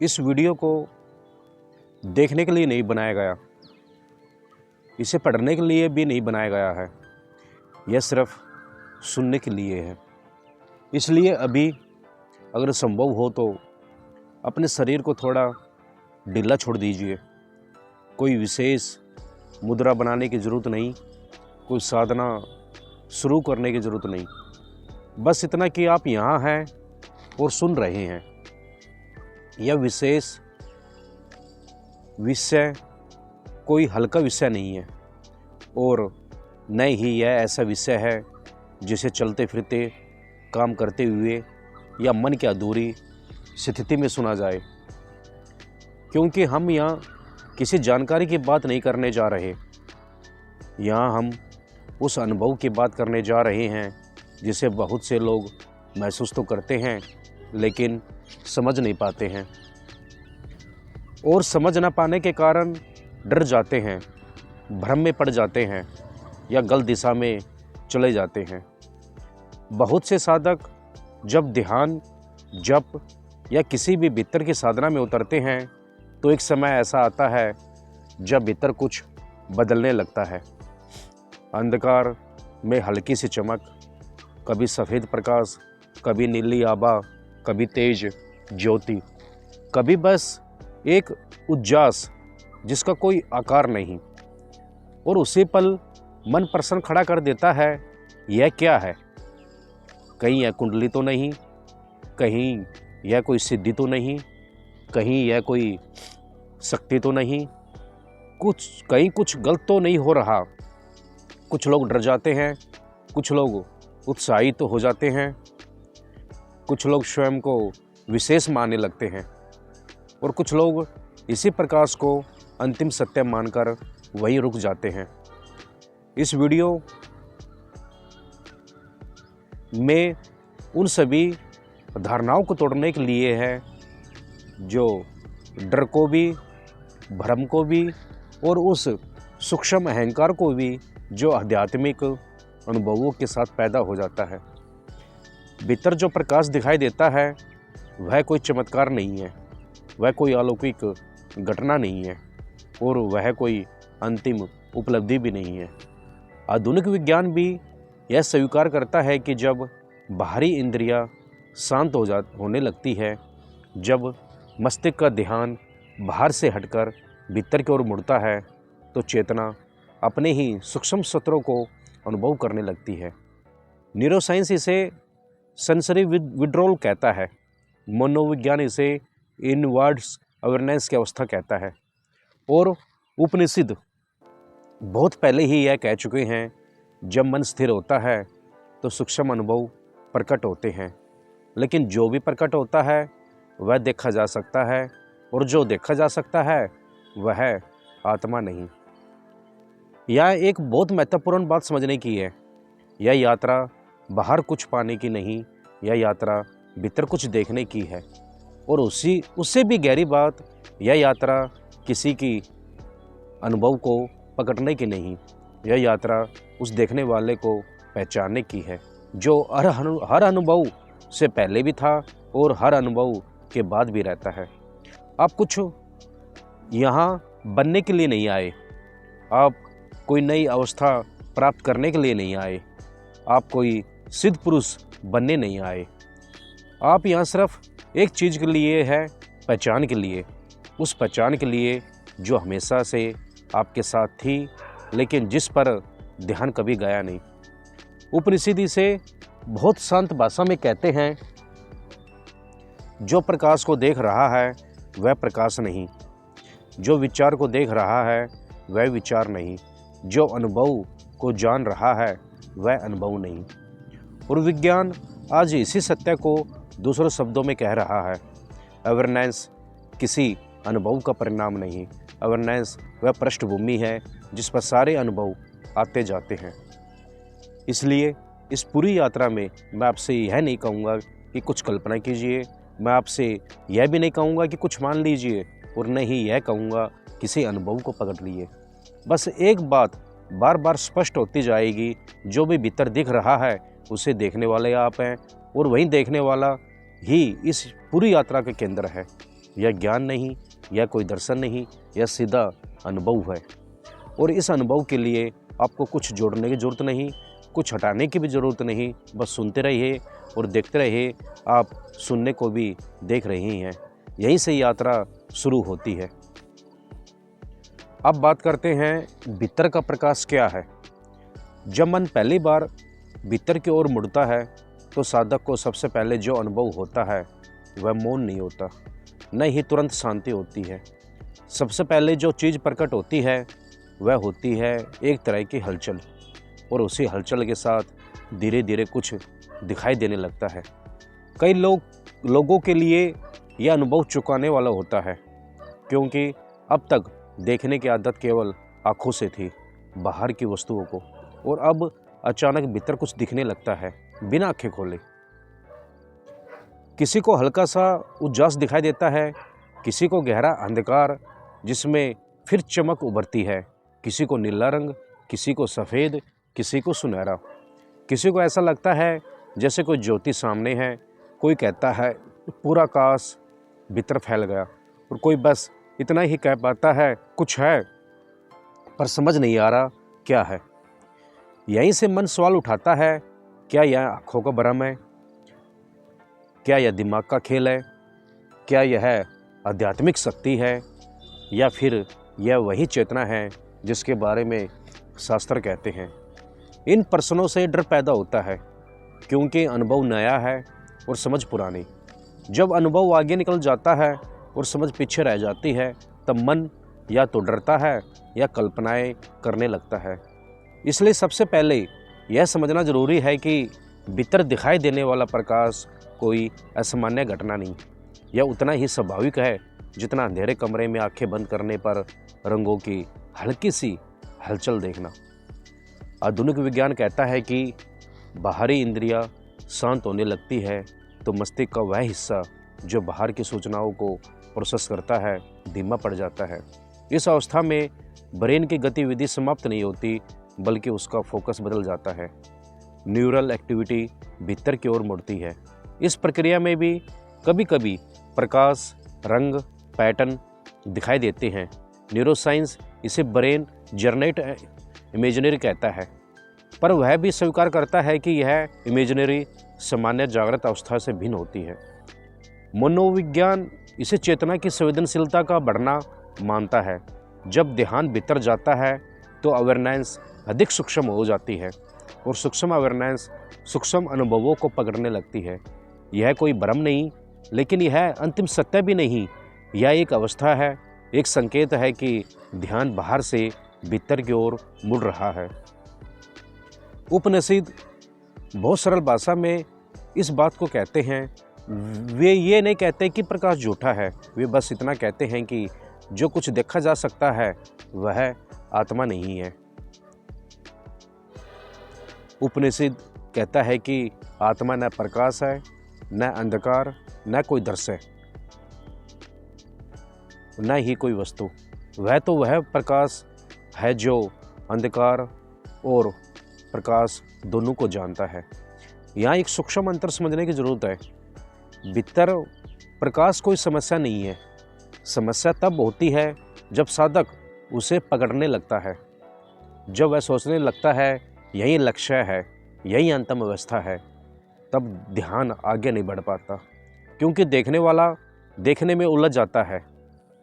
इस वीडियो को देखने के लिए नहीं बनाया गया, इसे पढ़ने के लिए भी नहीं बनाया गया है, यह सिर्फ सुनने के लिए है। इसलिए अभी अगर संभव हो तो अपने शरीर को थोड़ा ढीला छोड़ दीजिए। कोई विशेष मुद्रा बनाने की ज़रूरत नहीं, कोई साधना शुरू करने की ज़रूरत नहीं। बस इतना कि आप यहाँ हैं और सुन रहे हैं। यह विशेष विषय कोई हल्का विषय नहीं है और न ही यह ऐसा विषय है जिसे चलते फिरते काम करते हुए या मन की अधूरी स्थिति में सुना जाए, क्योंकि हम यहाँ किसी जानकारी की बात नहीं करने जा रहे। यहाँ हम उस अनुभव की बात करने जा रहे हैं जिसे बहुत से लोग महसूस तो करते हैं लेकिन समझ नहीं पाते हैं, और समझ ना पाने के कारण डर जाते हैं, भ्रम में पड़ जाते हैं या गलत दिशा में चले जाते हैं। बहुत से साधक जब ध्यान, जप या किसी भी भीतर की साधना में उतरते हैं तो एक समय ऐसा आता है जब भीतर कुछ बदलने लगता है। अंधकार में हल्की सी चमक, कभी सफ़ेद प्रकाश, कभी नीली आभा, कभी तेज ज्योति, कभी बस एक उज्जास जिसका कोई आकार नहीं, और उसी पल मन प्रश्न खड़ा कर देता है, यह क्या है? कहीं यह कुंडली तो नहीं, कहीं यह कोई सिद्धि तो नहीं, कहीं यह कोई शक्ति तो नहीं, कहीं कुछ गलत तो नहीं हो रहा। कुछ लोग डर जाते हैं, कुछ लोग उत्साहित तो हो जाते हैं, कुछ लोग स्वयं को विशेष मानने लगते हैं और कुछ लोग इसी प्रकाश को अंतिम सत्य मानकर वहीं रुक जाते हैं। इस वीडियो में उन सभी धारणाओं को तोड़ने के लिए है जो डर को भी, भ्रम को भी और उस सूक्ष्म अहंकार को भी जो आध्यात्मिक अनुभवों के साथ पैदा हो जाता है। भीतर जो प्रकाश दिखाई देता है वह कोई चमत्कार नहीं है, वह कोई अलौकिक घटना नहीं है और वह कोई अंतिम उपलब्धि भी नहीं है। आधुनिक विज्ञान भी यह स्वीकार करता है कि जब बाहरी इंद्रियां शांत होने लगती है, जब मस्तिष्क का ध्यान बाहर से हटकर भीतर की ओर मुड़ता है, तो चेतना अपने ही सूक्ष्म स्तरों को अनुभव करने लगती है। न्यूरोसाइंस इसे सेंसरी विड्रॉल कहता है, मनोविज्ञान इसे इनवर्ड्स अवेयरनेस की अवस्था कहता है, और उपनिषद बहुत पहले ही यह कह चुके हैं, जब मन स्थिर होता है तो सूक्ष्म अनुभव प्रकट होते हैं। लेकिन जो भी प्रकट होता है वह देखा जा सकता है, और जो देखा जा सकता है वह आत्मा नहीं। यह एक बहुत महत्वपूर्ण बात समझने की है। यह यात्रा बाहर कुछ पाने की नहीं, यह यात्रा भीतर कुछ देखने की है। और उससे भी गहरी बात, यह यात्रा किसी की अनुभव को पकड़ने की नहीं, यह यात्रा उस देखने वाले को पहचानने की है जो हर अनुभव से पहले भी था और हर अनुभव के बाद भी रहता है। आप कुछ यहाँ बनने के लिए नहीं आए, आप कोई नई अवस्था प्राप्त करने के लिए नहीं आए, आप कोई सिद्ध पुरुष बनने नहीं आए। आप यहाँ सिर्फ एक चीज़ के लिए है, पहचान के लिए, उस पहचान के लिए जो हमेशा से आपके साथ थी लेकिन जिस पर ध्यान कभी गया नहीं। उपनिषद इसे बहुत शांत भाषा में कहते हैं, जो प्रकाश को देख रहा है वह प्रकाश नहीं, जो विचार को देख रहा है वह विचार नहीं, जो अनुभव को जान रहा है वह अनुभव नहीं। और विज्ञान आज इसी सत्य को दूसरे शब्दों में कह रहा है, अवेयरनेस किसी अनुभव का परिणाम नहीं, अवेयरनेस वह पृष्ठभूमि है जिस पर सारे अनुभव आते जाते हैं। इसलिए इस पूरी यात्रा में मैं आपसे यह नहीं कहूँगा कि कुछ कल्पना कीजिए, मैं आपसे यह भी नहीं कहूँगा कि कुछ मान लीजिए, और न ही यह कहूँगा किसी अनुभव को पकड़ लिए। बस एक बात बार बार स्पष्ट होती जाएगी, जो भी भीतर दिख रहा है उसे देखने वाले आप हैं, और वही देखने वाला ही इस पूरी यात्रा का केंद्र है। यह ज्ञान नहीं, यह कोई दर्शन नहीं, यह सीधा अनुभव है। और इस अनुभव के लिए आपको कुछ जोड़ने की ज़रूरत नहीं, कुछ हटाने की भी ज़रूरत नहीं, बस सुनते रहिए और देखते रहिए। आप सुनने को भी देख रहे हैं, यहीं से यात्रा शुरू होती है। अब बात करते हैं भीतर का प्रकाश क्या है। जब मन पहली बार भीतर की ओर मुड़ता है तो साधक को सबसे पहले जो अनुभव होता है वह मौन नहीं होता, न ही तुरंत शांति होती है। सबसे पहले जो चीज़ प्रकट होती है वह होती है एक तरह की हलचल, और उसी हलचल के साथ धीरे धीरे कुछ दिखाई देने लगता है। कई लोगों के लिए यह अनुभव चुकाने वाला होता है, क्योंकि अब तक देखने की आदत केवल आँखों से थी, बाहर की वस्तुओं को, और अब अचानक भीतर कुछ दिखने लगता है बिना आँखें खोले। किसी को हल्का सा उजास दिखाई देता है, किसी को गहरा अंधकार जिसमें फिर चमक उभरती है, किसी को नीला रंग, किसी को सफ़ेद, किसी को सुनहरा। किसी को ऐसा लगता है जैसे कोई ज्योति सामने है, कोई कहता है पूरा आकाश भीतर फैल गया, और कोई बस इतना ही कह पाता है कुछ है, पर समझ नहीं आ रहा क्या है। यहीं से मन सवाल उठाता है, क्या यह आँखों का भ्रम है? क्या यह दिमाग का खेल है? क्या यह आध्यात्मिक शक्ति है? या फिर यह वही चेतना है जिसके बारे में शास्त्र कहते हैं? इन प्रश्नों से डर पैदा होता है, क्योंकि अनुभव नया है और समझ पुरानी। जब अनुभव आगे निकल जाता है और समझ पीछे रह जाती है, तब मन या तो डरता है या कल्पनाएं करने लगता है। इसलिए सबसे पहले यह समझना जरूरी है कि भीतर दिखाई देने वाला प्रकाश कोई असामान्य घटना नहीं, यह उतना ही स्वाभाविक है जितना अंधेरे कमरे में आंखें बंद करने पर रंगों की हल्की सी हलचल देखना। आधुनिक विज्ञान कहता है कि बाहरी इंद्रियां शांत होने लगती है तो मस्तिष्क का वह हिस्सा जो बाहर की सूचनाओं को प्रोसेस करता है धीमा पड़ जाता है। इस अवस्था में ब्रेन की गतिविधि समाप्त नहीं होती, बल्कि उसका फोकस बदल जाता है। न्यूरल एक्टिविटी भीतर की ओर मुड़ती है। इस प्रक्रिया में भी कभी कभी प्रकाश, रंग, पैटर्न दिखाई देते हैं। न्यूरोसाइंस इसे ब्रेन जनरेट इमेजिनरी कहता है, पर वह भी स्वीकार करता है कि यह इमेजिनरी सामान्य जागृत अवस्था से भिन्न होती है। मनोविज्ञान इसे चेतना की संवेदनशीलता का बढ़ना मानता है। जब ध्यान भीतर जाता है तो अवेयरनेस अधिक सूक्ष्म हो जाती है, और सूक्ष्म अवेयरनेस सूक्ष्म अनुभवों को पकड़ने लगती है। यह कोई भ्रम नहीं, लेकिन यह अंतिम सत्य भी नहीं। यह एक अवस्था है, एक संकेत है कि ध्यान बाहर से भीतर की ओर मुड़ रहा है। उपनिषद बहुत सरल भाषा में इस बात को कहते हैं। वे ये नहीं कहते कि प्रकाश झूठा है, वे बस इतना कहते हैं कि जो कुछ देखा जा सकता है वह आत्मा नहीं है। उपनिषद कहता है कि आत्मा न प्रकाश है, न अंधकार, न कोई दृश्य, न ही कोई वस्तु। वह तो वह प्रकाश है जो अंधकार और प्रकाश दोनों को जानता है। यहाँ एक सूक्ष्म अंतर समझने की जरूरत है। भीतर प्रकाश कोई समस्या नहीं है। समस्या तब होती है जब साधक उसे पकड़ने लगता है, जब वह सोचने लगता है यही लक्ष्य है, यही अंतिम अवस्था है, तब ध्यान आगे नहीं बढ़ पाता, क्योंकि देखने वाला देखने में उलझ जाता है।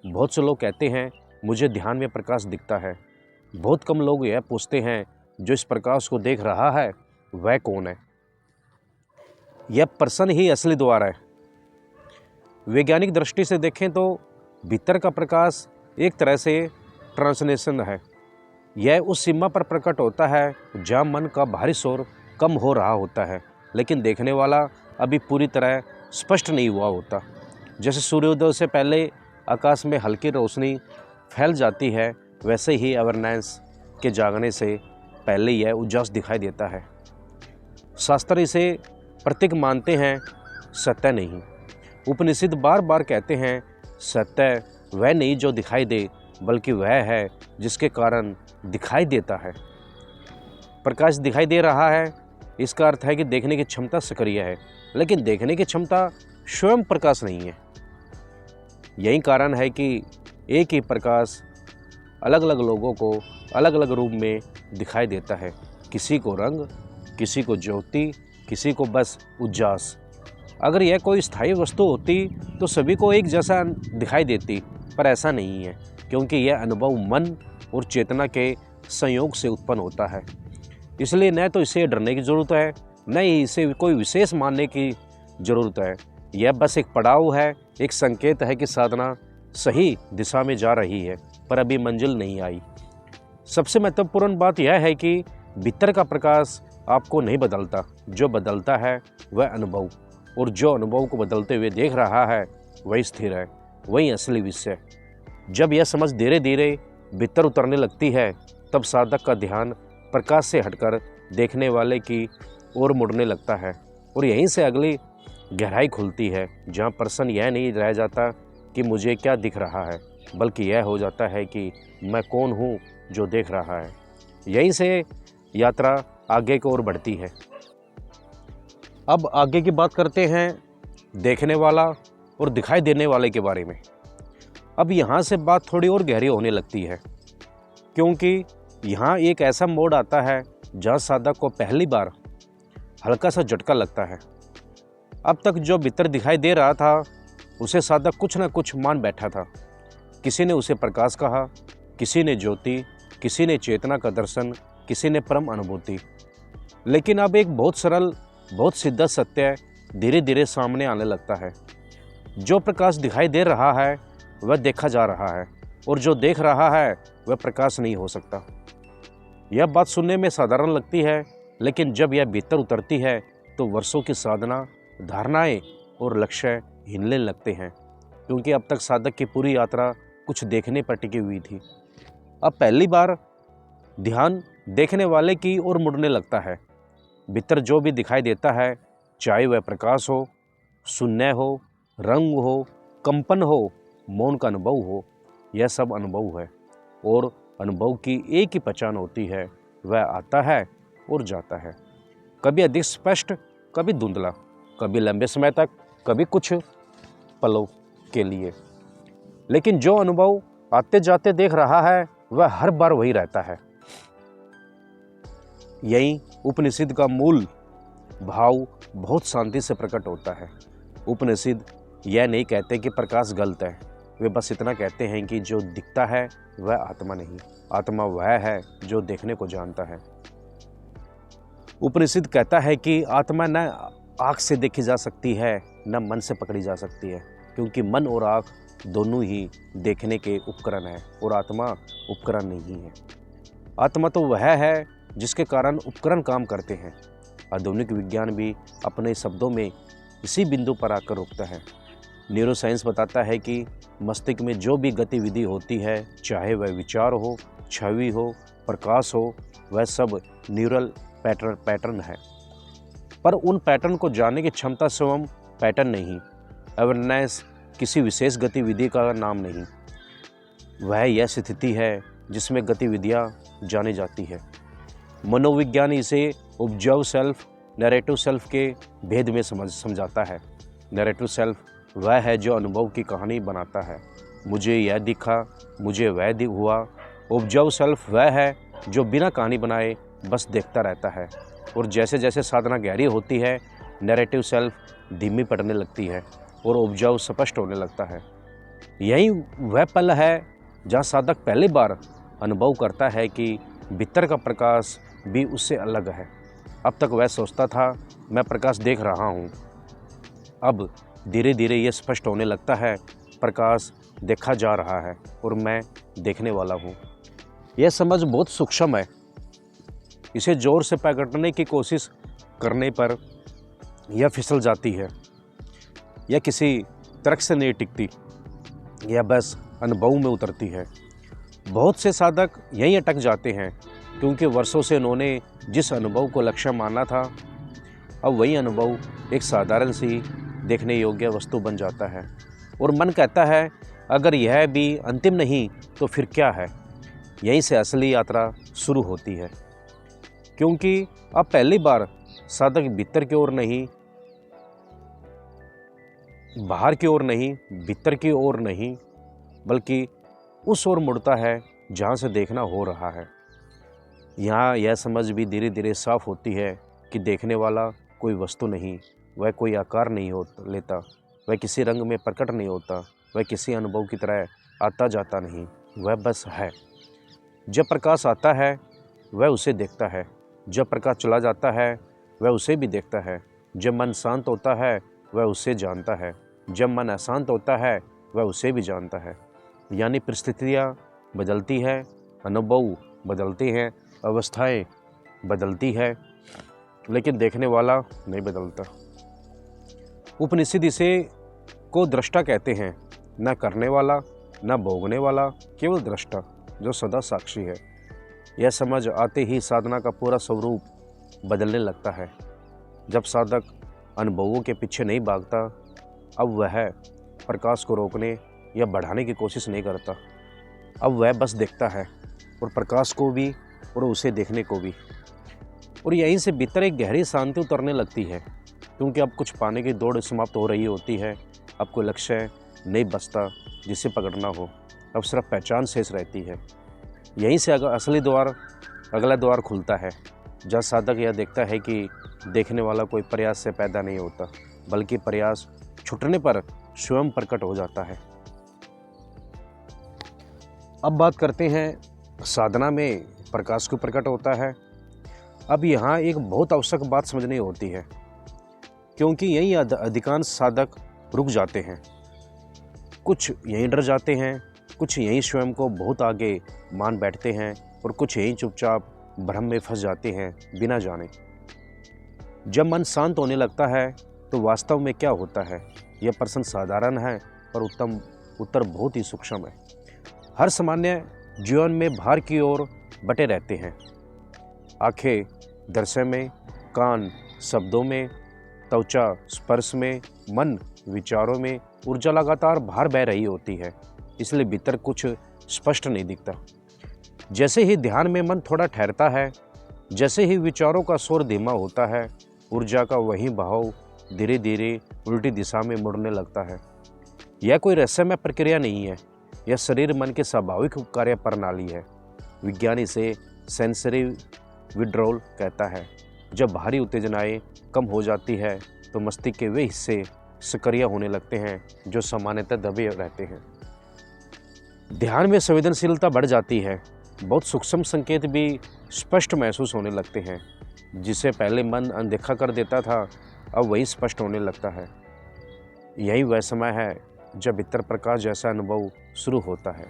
बहुत से लोग कहते हैं मुझे ध्यान में प्रकाश दिखता है। बहुत कम लोग यह पूछते हैं जो इस प्रकाश को देख रहा है वह कौन है। यह प्रश्न ही असली द्वार है। वैज्ञानिक दृष्टि से देखें तो भीतर का प्रकाश एक तरह से ट्रांसलेशन है। यह उस सीमा पर प्रकट होता है जहाँ मन का बाहरी शोर कम हो रहा होता है, लेकिन देखने वाला अभी पूरी तरह स्पष्ट नहीं हुआ होता। जैसे सूर्योदय से पहले आकाश में हल्की रोशनी फैल जाती है, वैसे ही अवेयरनेस के जागने से पहले यह उजास दिखाई देता है। शास्त्र इसे प्रतीक मानते हैं, सत्य नहीं। उपनिषद बार बार कहते हैं सत्य वह नहीं जो दिखाई दे, बल्कि वह है जिसके कारण दिखाई देता है। प्रकाश दिखाई दे रहा है, इसका अर्थ है कि देखने की क्षमता सक्रिय है, लेकिन देखने की क्षमता स्वयं प्रकाश नहीं है। यही कारण है कि एक ही प्रकाश अलग अलग लोगों को अलग अलग रूप में दिखाई देता है। किसी को रंग, किसी को ज्योति, किसी को बस उजास। अगर यह कोई स्थायी वस्तु होती तो सभी को एक जैसा दिखाई देती, पर ऐसा नहीं है, क्योंकि यह अनुभव मन और चेतना के संयोग से उत्पन्न होता है। इसलिए न तो इसे डरने की ज़रूरत है, न ही इसे कोई विशेष मानने की ज़रूरत है। यह बस एक पड़ाव है, एक संकेत है कि साधना सही दिशा में जा रही है, पर अभी मंजिल नहीं आई। सबसे महत्वपूर्ण बात यह है कि भीतर का प्रकाश आपको नहीं बदलता, जो बदलता है वह अनुभव, और जो अनुभव को बदलते हुए देख रहा है वही स्थिर है, वही असली विषय। जब यह समझ धीरे धीरे भीतर उतरने लगती है, तब साधक का ध्यान प्रकाश से हटकर देखने वाले की ओर मुड़ने लगता है, और यहीं से अगली गहराई खुलती है, जहाँ प्रश्न यह नहीं रह जाता कि मुझे क्या दिख रहा है, बल्कि यह हो जाता है कि मैं कौन हूँ जो देख रहा है। यहीं से यात्रा आगे की ओर बढ़ती है। अब आगे की बात करते हैं देखने वाला और दिखाई देने वाले के बारे में। अब यहाँ से बात थोड़ी और गहरी होने लगती है, क्योंकि यहाँ एक ऐसा मोड़ आता है जहाँ साधक को पहली बार हल्का सा झटका लगता है। अब तक जो भीतर दिखाई दे रहा था उसे साधक कुछ न कुछ मान बैठा था। किसी ने उसे प्रकाश कहा, किसी ने ज्योति, किसी ने चेतना का दर्शन, किसी ने परम अनुभूति। लेकिन अब एक बहुत सरल, बहुत सीधा सत्य धीरे धीरे सामने आने लगता है। जो प्रकाश दिखाई दे रहा है वह देखा जा रहा है, और जो देख रहा है वह प्रकाश नहीं हो सकता। यह बात सुनने में साधारण लगती है, लेकिन जब यह भीतर उतरती है तो वर्षों की साधना, धारणाएं और लक्ष्य हिलने लगते हैं, क्योंकि अब तक साधक की पूरी यात्रा कुछ देखने पर टिकी हुई थी। अब पहली बार ध्यान देखने वाले की ओर मुड़ने लगता है। भीतर जो भी दिखाई देता है, चाहे वह प्रकाश हो, शून्य हो, रंग हो, कंपन हो, मौन का अनुभव हो, यह सब अनुभव है, और अनुभव की एक ही पहचान होती है, वह आता है और जाता है। कभी अधिक स्पष्ट, कभी धुंधला, कभी लंबे समय तक, कभी कुछ पलों के लिए। लेकिन जो अनुभव आते जाते देख रहा है वह हर बार वही रहता है। यही उपनिषद का मूल भाव बहुत शांति से प्रकट होता है। उपनिषद यह नहीं कहते कि प्रकाश गलत है, वे बस इतना कहते हैं कि जो दिखता है वह आत्मा नहीं, आत्मा वह है जो देखने को जानता है। उपनिषद कहता है कि आत्मा न आँख से देखी जा सकती है, न मन से पकड़ी जा सकती है, क्योंकि मन और आँख दोनों ही देखने के उपकरण हैं, और आत्मा उपकरण नहीं है। आत्मा तो वह है जिसके कारण उपकरण काम करते हैं। आधुनिक विज्ञान भी अपने शब्दों में इसी बिंदु पर आकर रुकता है। न्यूरोसाइंस बताता है कि मस्तिष्क में जो भी गतिविधि होती है, चाहे वह विचार हो, छवि हो, प्रकाश हो, वह सब न्यूरल पैटर्न है। पर उन पैटर्न को जानने की क्षमता स्वयं पैटर्न नहीं, अवेयरनेस किसी विशेष गतिविधि का नाम नहीं, वह यह स्थिति है जिसमें गतिविधियाँ जानी जाती है। मनोविज्ञान इसे ऑब्जर्व सेल्फ, नैरेटिव सेल्फ के भेद में समझाता है। नैरेटिव सेल्फ वह है जो अनुभव की कहानी बनाता है, मुझे यह दिखा, मुझे वह हुआ। ऑब्जर्व सेल्फ वह है जो बिना कहानी बनाए बस देखता रहता है, और जैसे जैसे साधना गहरी होती है, नैरेटिव सेल्फ धीमी पड़ने लगती है और ऑब्जर्व स्पष्ट होने लगता है। यही वह पल है जहाँ साधक पहली बार अनुभव करता है कि भीतर का प्रकाश भी उससे अलग है। अब तक वह सोचता था मैं प्रकाश देख रहा हूँ, अब धीरे धीरे यह स्पष्ट होने लगता है, प्रकाश देखा जा रहा है और मैं देखने वाला हूँ। यह समझ बहुत सूक्ष्म है। इसे जोर से पकड़ने की कोशिश करने पर यह फिसल जाती है, यह किसी तर्क से नहीं टिकती, यह बस अनुभव में उतरती है। बहुत से साधक यहीं अटक जाते हैं, क्योंकि वर्षों से उन्होंने जिस अनुभव को लक्ष्य माना था, अब वही अनुभव एक साधारण सी देखने योग्य वस्तु बन जाता है, और मन कहता है अगर यह भी अंतिम नहीं तो फिर क्या है। यहीं से असली यात्रा शुरू होती है, क्योंकि अब पहली बार साधक भीतर की ओर नहीं बाहर की ओर नहीं, भीतर की ओर नहीं, बल्कि उस ओर मुड़ता है जहाँ से देखना हो रहा है। यहाँ यह समझ भी धीरे धीरे साफ होती है कि देखने वाला कोई वस्तु नहीं, वह कोई आकार नहीं हो लेता, वह किसी रंग में प्रकट नहीं होता, वह किसी अनुभव की तरह आता जाता नहीं, वह बस है। जब प्रकाश आता है वह उसे देखता है, जब प्रकाश चला जाता है वह उसे भी देखता है। जब मन शांत होता है वह उसे जानता है, जब मन अशांत होता है वह उसे भी जानता है। यानी परिस्थितियाँ बदलती है, अनुभव बदलते हैं, अवस्थाएं बदलती है, लेकिन देखने वाला नहीं बदलता। उपनिषद इसे को दृष्टा कहते हैं, न करने वाला न भोगने वाला, केवल दृष्टा जो सदा साक्षी है। यह समझ आते ही साधना का पूरा स्वरूप बदलने लगता है। जब साधक अनुभवों के पीछे नहीं भागता, अब वह प्रकाश को रोकने या बढ़ाने की कोशिश नहीं करता। अब वह बस देखता है, और प्रकाश को भी और उसे देखने को भी। और यहीं से भीतर एक गहरी शांति उतरने लगती है, क्योंकि अब कुछ पाने की दौड़ समाप्त हो रही होती है। अब कोई लक्ष्य नहीं बचता जिसे पकड़ना हो, अब सिर्फ पहचान शेष रहती है। यहीं से असली द्वार, अगला द्वार खुलता है, जहाँ साधक यह देखता है कि देखने वाला कोई प्रयास से पैदा नहीं होता, बल्कि प्रयास छूटने पर स्वयं प्रकट हो जाता है। अब बात करते हैं साधना में प्रकाश क्यों प्रकट होता है। अब यहाँ एक बहुत आवश्यक बात समझनी होती है, क्योंकि यही अधिकांश साधक रुक जाते हैं। कुछ यहीं डर जाते हैं, कुछ यहीं स्वयं को बहुत आगे मान बैठते हैं, और कुछ यहीं चुपचाप भ्रम में फंस जाते हैं बिना जाने। जब मन शांत होने लगता है तो वास्तव में क्या होता है, यह प्रश्न साधारण है पर उत्तर बहुत ही सूक्ष्म है। हर सामान्य जीवन में बाहर की ओर बटे रहते हैं। आंखें दृश्य में, कान शब्दों में, त्वचा स्पर्श में, मन विचारों में, ऊर्जा लगातार बाहर बह रही होती है, इसलिए भीतर कुछ स्पष्ट नहीं दिखता। जैसे ही ध्यान में मन थोड़ा ठहरता है, जैसे ही विचारों का शोर धीमा होता है, ऊर्जा का वही बहाव धीरे धीरे उल्टी दिशा में मुड़ने लगता है। यह कोई रहस्यमय प्रक्रिया नहीं है, यह शरीर मन की स्वाभाविक कार्य प्रणाली है। विज्ञान इसे सेंसरी विड्रॉल कहता है। जब बाहरी उत्तेजनाएं कम हो जाती है तो मस्तिष्क के वे हिस्से सक्रिय होने लगते हैं जो सामान्यतः दबे रहते हैं। ध्यान में संवेदनशीलता बढ़ जाती है, बहुत सूक्ष्म संकेत भी स्पष्ट महसूस होने लगते हैं। जिसे पहले मन अनदेखा कर देता था, अब वही स्पष्ट होने लगता है। यही वह समय है जब भीतर प्रकाश जैसा अनुभव शुरू होता है।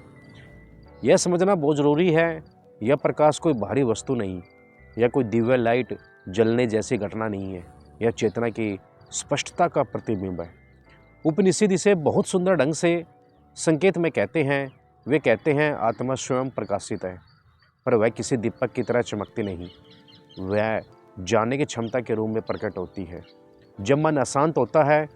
यह समझना बहुत जरूरी है, यह प्रकाश कोई बाहरी वस्तु नहीं, यह कोई दिव्य लाइट जलने जैसी घटना नहीं है, यह चेतना की स्पष्टता का प्रतिबिंब है। उपनिषद इसे बहुत सुंदर ढंग से संकेत में कहते हैं। वे कहते हैं आत्मा स्वयं प्रकाशित है, पर वह किसी दीपक की तरह चमकती नहीं, वह जानने की क्षमता के रूप में प्रकट होती है। जब मन अशांत होता है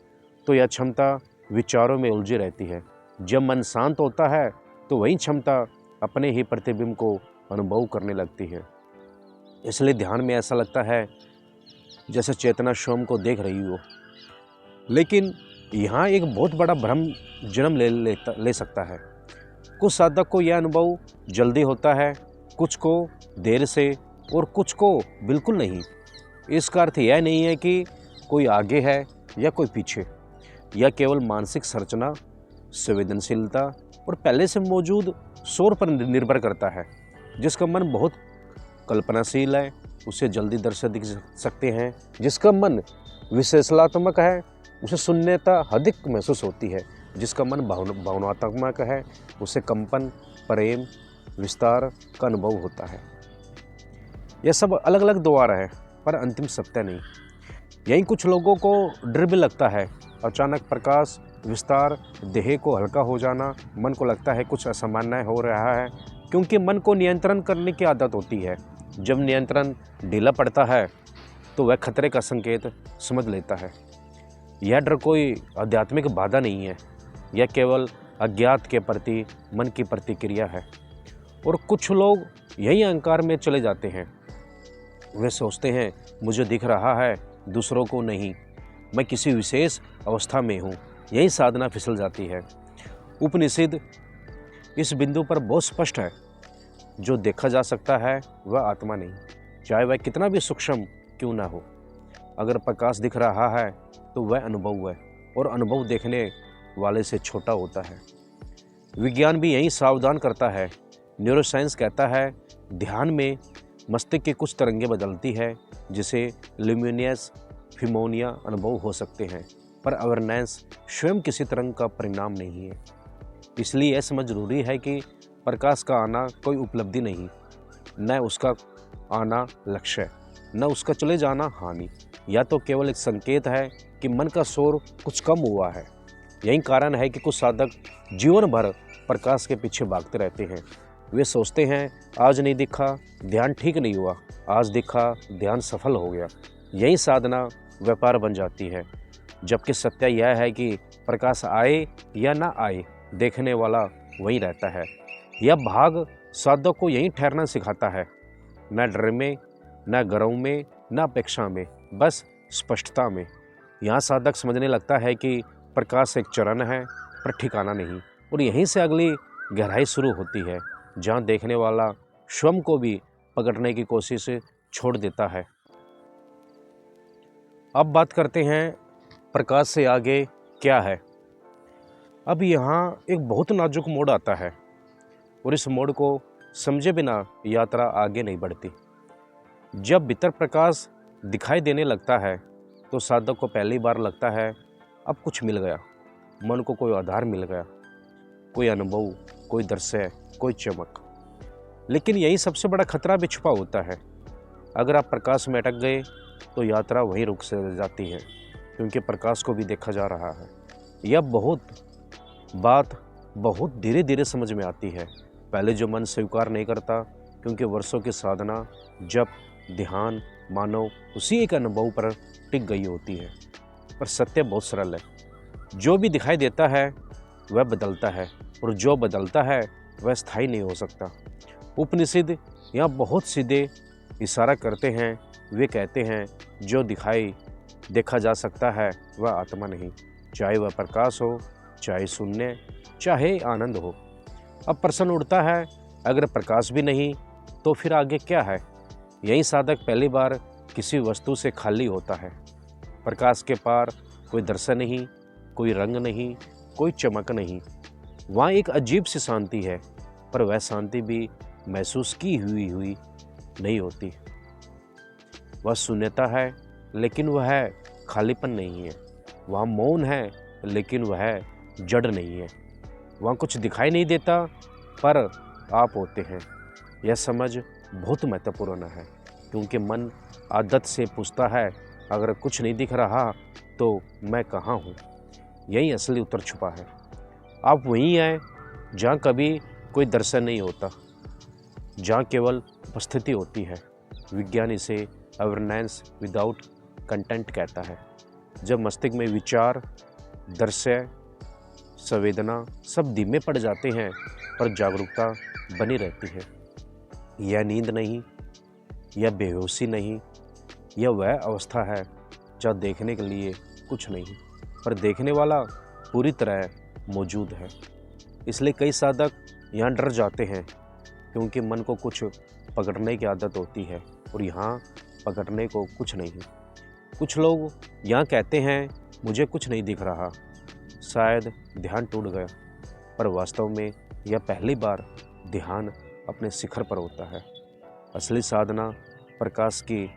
तो यह क्षमता विचारों में उलझी रहती है। जब मन शांत होता है तो वही क्षमता अपने ही प्रतिबिंब को अनुभव करने लगती है। इसलिए ध्यान में ऐसा लगता है जैसे चेतना स्वयं को देख रही हो। लेकिन यहाँ एक बहुत बड़ा भ्रम जन्म ले सकता है। कुछ साधक को यह अनुभव जल्दी होता है, कुछ को देर से, और कुछ को बिल्कुल नहीं। इसका अर्थ यह नहीं है कि कोई आगे है या कोई पीछे। यह केवल मानसिक संरचना, संवेदनशीलता और पहले से मौजूद शोर पर निर्भर करता है। जिसका मन बहुत कल्पनाशील है उसे जल्दी दृश्य दिख सकते हैं, जिसका मन विश्लेषणात्मक है उसे शून्यता अधिक महसूस होती है, जिसका मन भावनात्मक है उसे कंपन, प्रेम, विस्तार का अनुभव होता है। यह सब अलग अलग द्वार है पर अंतिम सत्य नहीं। यही कुछ लोगों को डर भी लगता है। अचानक प्रकाश, विस्तार, देह को हल्का हो जाना, मन को लगता है कुछ असामान्य हो रहा है, क्योंकि मन को नियंत्रण करने की आदत होती है। जब नियंत्रण ढीला पड़ता है तो वह खतरे का संकेत समझ लेता है। यह डर कोई आध्यात्मिक बाधा नहीं है, यह केवल अज्ञात के प्रति मन की प्रतिक्रिया है। और कुछ लोग यही अहंकार में चले जाते हैं। वे सोचते हैं मुझे दिख रहा है, दूसरों को नहीं, मैं किसी विशेष अवस्था में हूँ, यही साधना फिसल जाती है। उपनिषद इस बिंदु पर बहुत स्पष्ट है, जो देखा जा सकता है वह आत्मा नहीं, चाहे वह कितना भी सूक्ष्म क्यों ना हो। अगर प्रकाश दिख रहा है तो वह अनुभव है, और अनुभव देखने वाले से छोटा होता है। विज्ञान भी यही सावधान करता है। न्यूरोसाइंस कहता है ध्यान में मस्तिष्क की कुछ तरंगें बदलती है, जिसे ल्यूमिनियस फिमोनिया अनुभव हो सकते हैं, पर अवेयरनेस स्वयं किसी तरंग का परिणाम नहीं है। इसलिए यह समझ जरूरी है कि प्रकाश का आना कोई उपलब्धि नहीं, न उसका आना लक्ष्य, न उसका चले जाना हानि, या तो केवल एक संकेत है कि मन का शोर कुछ कम हुआ है। यही कारण है कि कुछ साधक जीवन भर प्रकाश के पीछे भागते रहते हैं। वे सोचते हैं आज नहीं दिखा, ध्यान ठीक नहीं हुआ, आज दिखा, ध्यान सफल हो गया। यही साधना व्यापार बन जाती है, जबकि सत्य यह है कि प्रकाश आए या ना आए, देखने वाला वही रहता है। यह भाग साधक को यही ठहरना सिखाता है, न डर में, न गर्व में, न अपेक्षा में, बस स्पष्टता में। यहाँ साधक समझने लगता है कि प्रकाश एक चरण है, पर ठिकाना नहीं, और यहीं से अगली गहराई शुरू होती है, जहाँ देखने वाला स्वयं को भी पकड़ने की कोशिश छोड़ देता है। अब बात करते हैं प्रकाश से आगे क्या है। अब यहाँ एक बहुत नाजुक मोड़ आता है, और इस मोड़ को समझे बिना यात्रा आगे नहीं बढ़ती। जब भीतर प्रकाश दिखाई देने लगता है तो साधक को पहली बार लगता है अब कुछ मिल गया, मन को कोई आधार मिल गया, कोई अनुभव, कोई दृश्य, कोई चमक। लेकिन यही सबसे बड़ा खतरा भी छुपा होता है। अगर आप प्रकाश में अटक गए तो यात्रा वहीं रुक से जाती है, क्योंकि प्रकाश को भी देखा जा रहा है। यह बात बहुत धीरे धीरे समझ में आती है। पहले जो मन स्वीकार नहीं करता, क्योंकि वर्षों की साधना, जप, ध्यान, मानव उसी एक अनुभव पर टिक गई होती है। पर सत्य बहुत सरल है, जो भी दिखाई देता है वह बदलता है, और जो बदलता है वह स्थायी नहीं हो सकता। उपनिषद यहाँ बहुत सीधे इशारा करते हैं। वे कहते हैं जो देखा जा सकता है वह आत्मा नहीं, चाहे वह प्रकाश हो, चाहे शून्य, चाहे आनंद हो। अब प्रश्न उठता है, अगर प्रकाश भी नहीं तो फिर आगे क्या है? यही साधक पहली बार किसी वस्तु से खाली होता है। प्रकाश के पार कोई दर्शन नहीं, कोई रंग नहीं, कोई चमक नहीं। वहाँ एक अजीब सी शांति है, पर वह शांति भी महसूस की हुई नहीं होती। वह शून्यता है, लेकिन वह खालीपन नहीं है। वहाँ मौन है, लेकिन वह जड़ नहीं है। वहाँ कुछ दिखाई नहीं देता, पर आप होते हैं। यह समझ बहुत महत्वपूर्ण है, क्योंकि मन आदत से पूछता है, अगर कुछ नहीं दिख रहा तो मैं कहाँ हूँ? यही असली उत्तर छुपा है। आप वहीं हैं जहाँ कभी कोई दर्शन नहीं होता, जहाँ केवल उपस्थिति होती है। विज्ञान इसे अवेयरनेस विदाउट कंटेंट कहता है। जब मस्तिष्क में विचार, दृश्य, संवेदना सब धीमे पड़ जाते हैं, पर जागरूकता बनी रहती है। यह नींद नहीं, यह बेहोशी नहीं, यह वह अवस्था है जहाँ देखने के लिए कुछ नहीं, पर देखने वाला पूरी तरह मौजूद है। इसलिए कई साधक यहाँ डर जाते हैं, क्योंकि मन को कुछ पकड़ने की आदत होती है, और यहाँ पकड़ने को कुछ नहीं। कुछ लोग यहाँ कहते हैं मुझे कुछ नहीं दिख रहा, शायद ध्यान टूट गया, पर वास्तव में यह पहली बार ध्यान अपने शिखर पर होता है। असली साधना प्रकाश की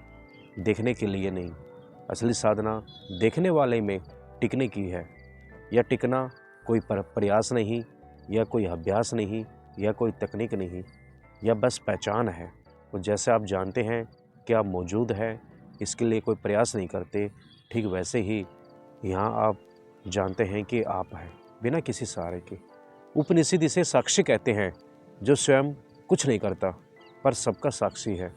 देखने के लिए नहीं, असली साधना देखने वाले में टिकने की है। यह टिकना कोई प्रयास नहीं, या कोई अभ्यास नहीं, या कोई तकनीक नहीं, यह बस पहचान है। और जैसे आप जानते हैं कि आप मौजूद हैं, इसके लिए कोई प्रयास नहीं करते, ठीक वैसे ही यहाँ आप जानते हैं कि आप हैं, बिना किसी सहारे के। उपनिषद इसे साक्षी कहते हैं, जो स्वयं कुछ नहीं करता, पर सबका साक्षी है।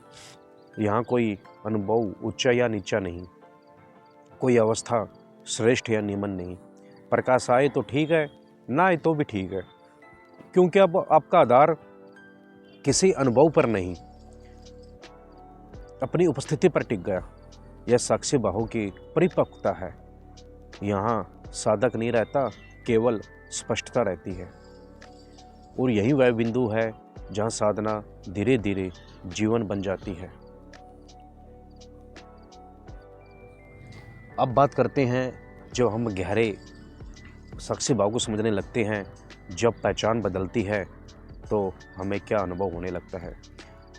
यहाँ कोई अनुभव ऊंचा या नीचा नहीं, कोई अवस्था श्रेष्ठ या निम्न नहीं। प्रकाश आए तो ठीक है, ना आए तो भी ठीक है, क्योंकि अब आपका आधार किसी अनुभव पर नहीं, अपनी उपस्थिति पर टिक गया। यह साक्षी भाव की परिपक्वता है। यहाँ साधक नहीं रहता, केवल स्पष्टता रहती है। और यही वह बिंदु है जहाँ साधना धीरे धीरे जीवन बन जाती है। अब बात करते हैं जब हम गहरे साक्षी भाव को समझने लगते हैं, जब पहचान बदलती है तो हमें क्या अनुभव होने लगता है।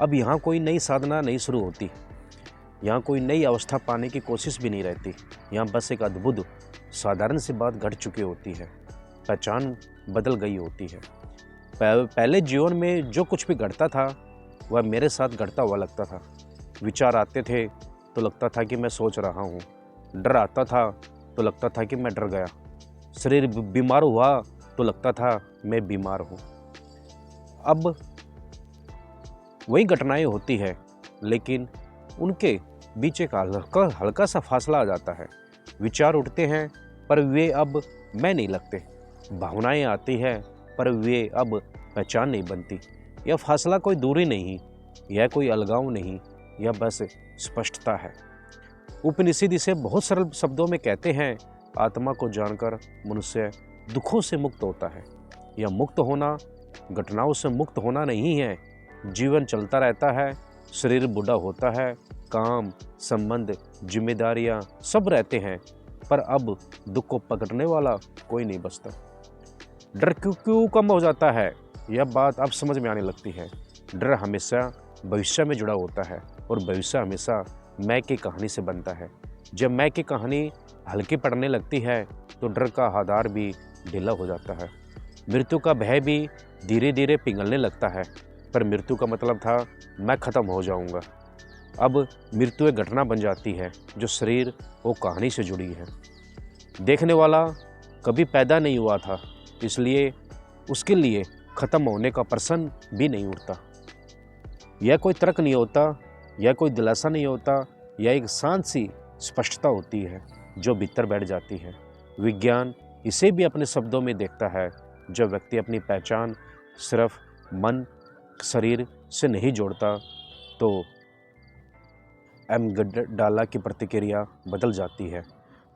अब यहाँ कोई नई साधना नहीं शुरू होती, यहाँ कोई नई अवस्था पाने की कोशिश भी नहीं रहती। यहाँ बस एक अद्भुत साधारण सी बात घट चुकी होती है, पहचान बदल गई होती है। पहले जीवन में जो कुछ भी घटता था वह मेरे साथ घटता हुआ लगता था। विचार आते थे तो लगता था कि मैं सोच रहा हूँ, डर आता था तो लगता था कि मैं डर गया, शरीर बीमार हुआ तो लगता था मैं बीमार हूँ। अब वही घटनाएं होती है, लेकिन उनके बीच एक हल्का सा फासला आ जाता है। विचार उठते हैं पर वे अब मैं नहीं लगते, भावनाएं आती हैं पर वे अब पहचान नहीं बनती। यह फासला कोई दूरी नहीं, यह कोई अलगाव नहीं, यह बस स्पष्टता है। उपनिषद इसे बहुत सरल शब्दों में कहते हैं, आत्मा को जानकर मनुष्य दुखों से मुक्त होता है। यह मुक्त होना घटनाओं से मुक्त होना नहीं है। जीवन चलता रहता है, शरीर बूढ़ा होता है, काम, संबंध, जिम्मेदारियां सब रहते हैं, पर अब दुख को पकड़ने वाला कोई नहीं बचता। डर क्यों कम हो जाता है, यह बात अब समझ में आने लगती है। डर हमेशा भविष्य में जुड़ा होता है और भविष्य हमेशा मैं की कहानी से बनता है। जब मैं की कहानी हल्की पड़ने लगती है तो डर का आधार भी ढीला हो जाता है। मृत्यु का भय भी धीरे धीरे पिघलने लगता है, पर मृत्यु का मतलब था मैं खत्म हो जाऊंगा। अब मृत्यु एक घटना बन जाती है जो शरीर और कहानी से जुड़ी है। देखने वाला कभी पैदा नहीं हुआ था, इसलिए उसके लिए खत्म होने का प्रश्न भी नहीं उठता। यह कोई तर्क नहीं होता, यह कोई दिलासा नहीं होता, यह एक शांत सी स्पष्टता होती है जो भीतर बैठ जाती है। विज्ञान इसे भी अपने शब्दों में देखता है, जब व्यक्ति अपनी पहचान सिर्फ मन शरीर से नहीं जोड़ता तो एमगडाला की प्रतिक्रिया बदल जाती है।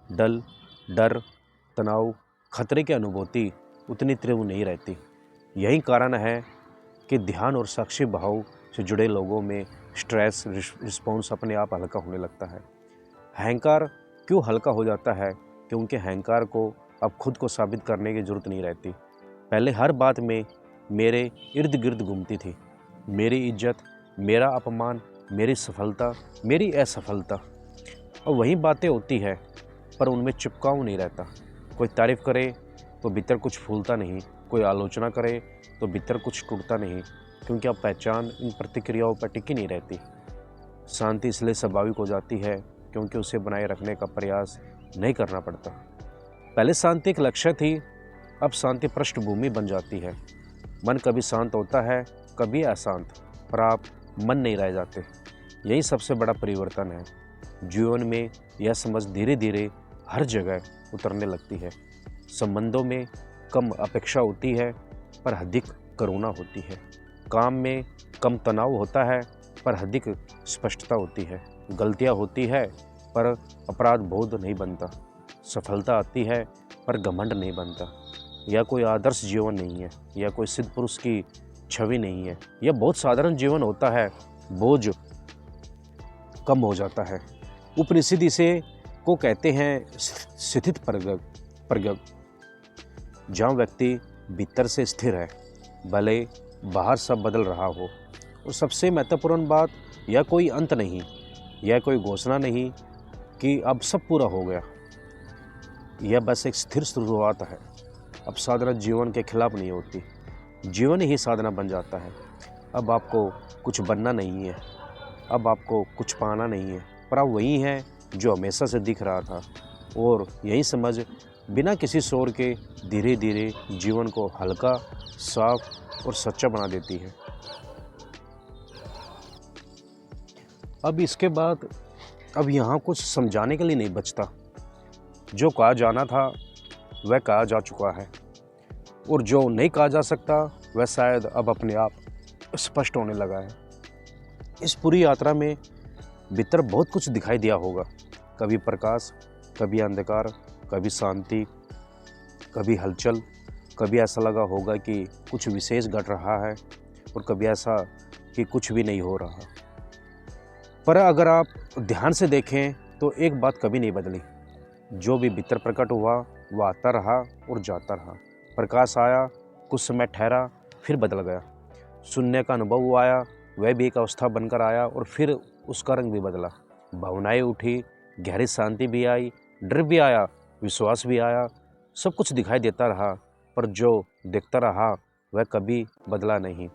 डर, तनाव, खतरे की अनुभूति उतनी तीव्र नहीं रहती। यही कारण है कि ध्यान और साक्षी भाव से जुड़े लोगों में स्ट्रेस रिस्पॉन्स अपने आप हल्का होने लगता है। अहंकार क्यों हल्का हो जाता है? क्योंकि अहंकार को अब खुद को साबित करने की जरूरत नहीं रहती। पहले हर बात में मेरे इर्द गिर्द घूमती थी, मेरी इज्जत, मेरा अपमान, मेरी सफलता, मेरी असफलता। और वही बातें होती है पर उनमें चिपकाव नहीं रहता। कोई तारीफ करे तो भीतर कुछ फूलता नहीं, कोई आलोचना करे तो भीतर कुछ टूटता नहीं, क्योंकि अब पहचान इन प्रतिक्रियाओं पर टिकी नहीं रहती। शांति इसलिए स्वाभाविक हो जाती है क्योंकि उसे बनाए रखने का प्रयास नहीं करना पड़ता। पहले शांति एक लक्ष्य थी, अब शांति पृष्ठभूमि बन जाती है। मन कभी शांत होता है, कभी अशांत, पर आप मन नहीं रह जाते। यही सबसे बड़ा परिवर्तन है। जीवन में यह समझ धीरे धीरे हर जगह उतरने लगती है। संबंधों में कम अपेक्षा होती है पर अधिक करुणा होती है। काम में कम तनाव होता है पर अधिक स्पष्टता होती है। गलतियां होती है पर अपराध बोध नहीं बनता। सफलता आती है पर घमंड नहीं बनता। यह कोई आदर्श जीवन नहीं है, यह कोई सिद्ध पुरुष की छवि नहीं है। यह बहुत साधारण जीवन होता है, बोझ कम हो जाता है। उपनिषद इसे को कहते हैं स्थित प्रज्ञ, जहाँ व्यक्ति भीतर से स्थिर है, भले बाहर सब बदल रहा हो। और सबसे महत्वपूर्ण बात, यह कोई अंत नहीं, यह कोई घोषणा नहीं कि अब सब पूरा हो गया। यह बस एक स्थिर शुरुआत है। अब साधना जीवन के खिलाफ नहीं होती, जीवन ही साधना बन जाता है। अब आपको कुछ बनना नहीं है, अब आपको कुछ पाना नहीं है, पर आप वही हैं जो हमेशा से दिख रहा था। और यही समझ बिना किसी शोर के धीरे धीरे जीवन को हल्का, साफ और सच्चा बना देती है। अब इसके बाद अब यहाँ कुछ समझाने के लिए नहीं बचता। जो कहा जाना था वह कहा जा चुका है, और जो नहीं कहा जा सकता वह शायद अब अपने आप स्पष्ट होने लगा है। इस पूरी यात्रा में भीतर बहुत कुछ दिखाई दिया होगा, कभी प्रकाश, कभी अंधकार, कभी शांति, कभी हलचल, कभी ऐसा लगा होगा कि कुछ विशेष घट रहा है और कभी ऐसा कि कुछ भी नहीं हो रहा। पर अगर आप ध्यान से देखें तो एक बात कभी नहीं बदली। जो भी भीतर प्रकट हुआ वह आता रहा और जाता रहा। प्रकाश आया, कुछ समय ठहरा, फिर बदल गया। शून्य का अनुभव आया, वह भी एक अवस्था बनकर आया और फिर उसका रंग भी बदला। भावनाएं उठी, गहरी शांति भी आई, डर भी आया, विश्वास भी आया। सब कुछ दिखाई देता रहा, पर जो दिखता रहा वह कभी बदला नहीं।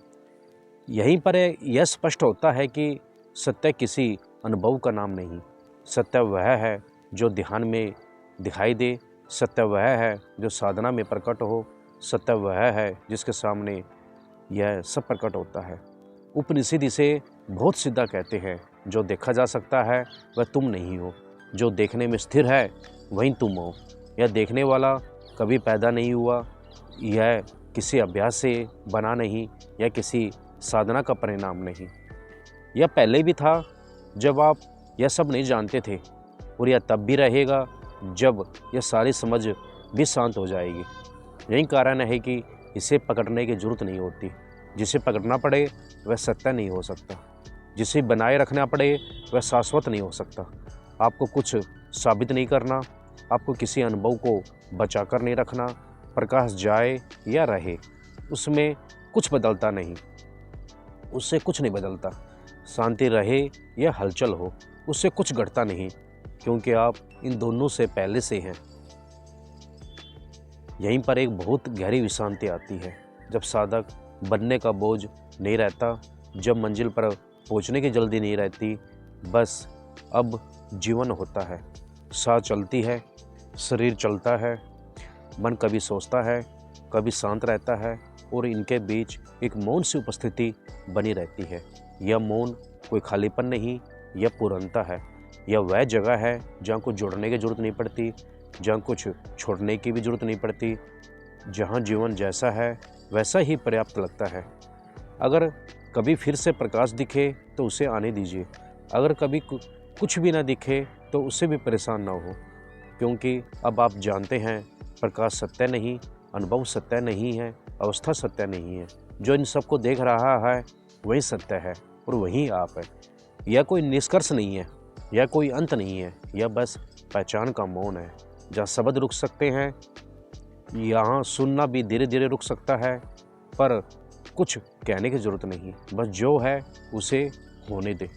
यहीं पर यह स्पष्ट होता है कि सत्य किसी अनुभव का नाम नहीं। सत्य वह है जो ध्यान में दिखाई दे, सत्य वह है जो साधना में प्रकट हो, सत्य वह है जिसके सामने यह सब प्रकट होता है। उपनिषद इसे बहुत सीधा कहते हैं, जो देखा जा सकता है वह तुम नहीं हो, जो देखने में स्थिर है वही तुम हो। यह देखने वाला कभी पैदा नहीं हुआ, यह किसी अभ्यास से बना नहीं, यह किसी साधना का परिणाम नहीं। यह पहले भी था जब आप यह सब नहीं जानते थे, और यह तब भी रहेगा जब यह सारी समझ भी शांत हो जाएगी। यही कारण है कि इसे पकड़ने की जरूरत नहीं होती। जिसे पकड़ना पड़े वह सत्य नहीं हो सकता, जिसे बनाए रखना पड़े वह शाश्वत नहीं हो सकता। आपको कुछ साबित नहीं करना, आपको किसी अनुभव को बचा कर नहीं रखना। प्रकाश जाए या रहे, उसमें कुछ बदलता नहीं, उससे कुछ नहीं बदलता। शांति रहे या हलचल हो, उससे कुछ घटता नहीं, क्योंकि आप इन दोनों से पहले से हैं। यहीं पर एक बहुत गहरी विश्रांति आती है, जब साधक बनने का बोझ नहीं रहता, जब मंजिल पर पहुंचने की जल्दी नहीं रहती, बस अब जीवन होता है। सांस चलती है, शरीर चलता है, मन कभी सोचता है, कभी शांत रहता है, और इनके बीच एक मौन सी उपस्थिति बनी रहती है। यह मौन कोई खालीपन नहीं, यह पूर्णता है। यह वह जगह है जहाँ कुछ जोड़ने की जरूरत नहीं पड़ती, जहाँ कुछ छोड़ने की भी जरूरत नहीं पड़ती, जहाँ जीवन जैसा है वैसा ही पर्याप्त लगता है। अगर कभी फिर से प्रकाश दिखे तो उसे आने दीजिए, अगर कभी कुछ भी ना दिखे तो उससे भी परेशान ना हो, क्योंकि अब आप जानते हैं प्रकाश सत्य नहीं, अनुभव सत्य नहीं है, अवस्था सत्य नहीं है। जो इन सबको देख रहा है वही सत्य है और वही आप है। यह कोई निष्कर्ष नहीं है, यह कोई अंत नहीं है, यह बस पहचान का मौन है। जहाँ शब्द रुक सकते हैं, यहाँ सुनना भी धीरे धीरे रुक सकता है, पर कुछ कहने की जरूरत नहीं, बस जो है उसे होने दे।